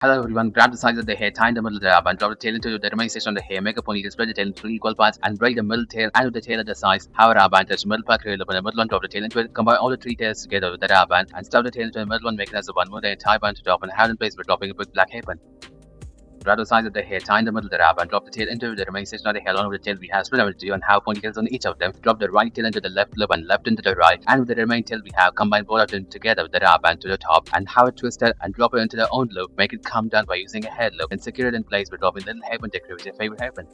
Hello everyone, grab the sides of the hair, tie in the middle of the rub, and drop the tail into the remaining section of the hair. Make a ponytail, spread the tail into 3 equal parts, and braid the middle tail and with the tail at the sides. Have a rub band, touch the middle part, curl up in the middle one, drop the tail into it. Combine all the 3 tails together with the rub band, and stuff the tail into the middle one, making as a bun. Move the entire bun to top and have it in place by dropping a big black hairpin. Grab the sides of the hair, tie in the middle of the rub, and drop the tail into the remaining section of the hair along with the tail we have. Split them into 2 and have ponytails on each of them. Drop the right tail into the left loop and left into the right, and with the remaining tail we have, combine both of them together with the rub band to the top and have it twisted and drop it into the own loop. Make it come down by using a head loop and secure it in place by dropping little hairpin decorate with your favorite hairpin.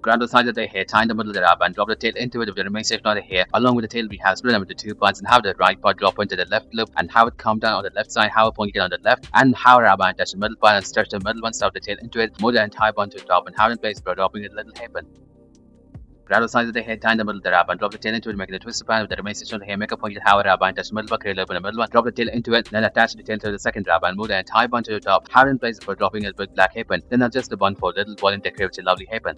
Grab the sides of the hair, tie in the middle of the rub, and drop the tail into it with the remaining section of the hair. Along with the tail, we have split them into 2 parts and have the right part drop into the left loop and have it come down on the left side, have a ponytail on the left, and have a rub and touch the middle part and stretch the middle one, stuff the tail into it, move the entire bun to the top and have it in place by dropping a little hairpin. Grab the sides of the hair, tie in the middle of the rub, and drop the tail into it, making a twisted band with the remaining section of the hair. Make a ponytail, have a rub and touch the middle part, curl up in the middle one, drop the tail into it, then attach the tail to the second rub and move the entire bun to the top, have it in place for dropping a big black hairpin. Then adjust the bun for a little volume decorate with your lovely hairpin.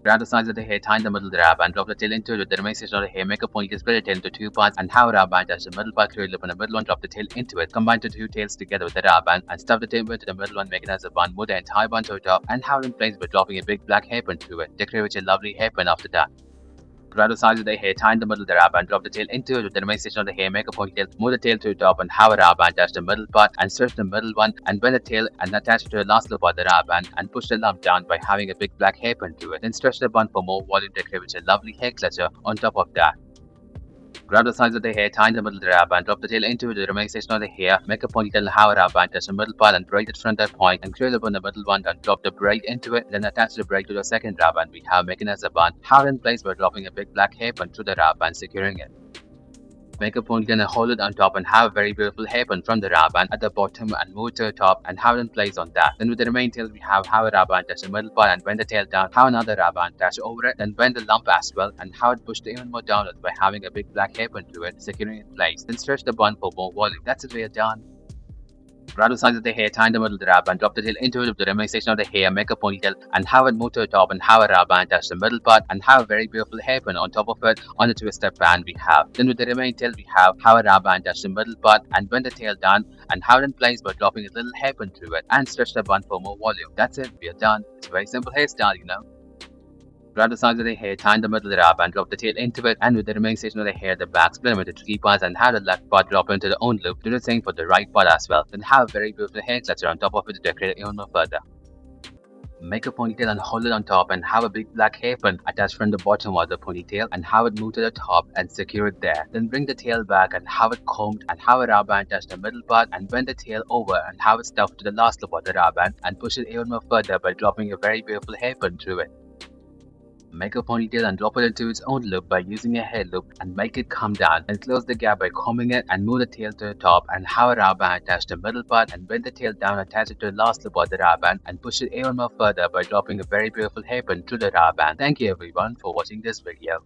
Grab the sides of the hair, tie in the middle of the rub, and drop the tail into it with the remaining section of the hair. Make a ponytail, split the tail into 2 parts and have a rub band touch the middle part, curl up in the middle one, drop the tail into it. Combine the 2 tails together with the rub band and stuff the tail into the middle one, make it as a bun. Move the entire bun to the top and have it in place by dropping a big black hairpin through it. Decorate with your lovely hairpin after that. Grab the sides of the hair, tie in the middle of the rub, and drop the tail into it with the remaining section of the hair. Make a ponytail, move the tail to the top and have a rub band touch the middle part and stretch the middle one and bend the tail and attach it to the last loop of the rub band and push the lump down by having a big black hairpin to it. Then stretch the bun for more volume, decorate with a lovely hair clutcher on top of that. Grab the sides of the hair, tie in the middle of the rub, and drop the tail into it with the remaining section of the hair. Make a ponytail, have a rub band touch the middle part and braid it from that point and curl up on the middle one and drop the braid into it. Then attach the braid to the second rub band we have, making as a bun. Have it in place by dropping a big black hairpin through the rub band, securing it. Make a ponytail and hold it on top and have a very beautiful hairpin from the rub band at the bottom and move it to the top and have it in place on that. Then with the remaining tail we have a rub band touch the middle part and bend the tail down, have another rub band touch over it, then bend the lump as well and have it pushed even more downwards by having a big black hairpin to it, securing it in place. Then stretch the bun for more volume. That's it, we are done. Grab the sides of the hair, tie in the middle of the rub and drop the tail into it with the remaining section of the hair. Make a ponytail and have it move to the top and have a rub band touch the middle part and have a very beautiful hairpin on top of it on the twisted band we have. Then with the remaining tail we have a rub band touch the middle part and bend the tail down and have it in place by dropping a little hairpin through it and stretch the bun for more volume. That's it, we are done. It's a very simple hairstyle, you know. Grab the sides of the hair, tie in the middle of the rub and drop the tail into it, and with the remaining section of the hair, the back, split them into 3 parts and have the left part drop into the own loop. Do the same for the right part as well. Then have a very beautiful hair clutcher on top of it to decorate it even more further. Make a ponytail and hold it on top and have a big black hairpin attached from the bottom of the ponytail and have it move to the top and secure it there. Then bring the tail back and have it combed and have a rub band touch the middle part and bend the tail over and have it stuffed to the last loop of the rub band and push it even more further by dropping a very beautiful hairpin through it. Make a ponytail and drop it into its own loop by using a hair loop and make it come down and close the gap by combing it and move the tail to the top and have a rub band attach the middle part and bend the tail down, attach it to the last loop of the rub band and push it even more further by dropping a very beautiful hairpin through the rub band. Thank you everyone for watching this video.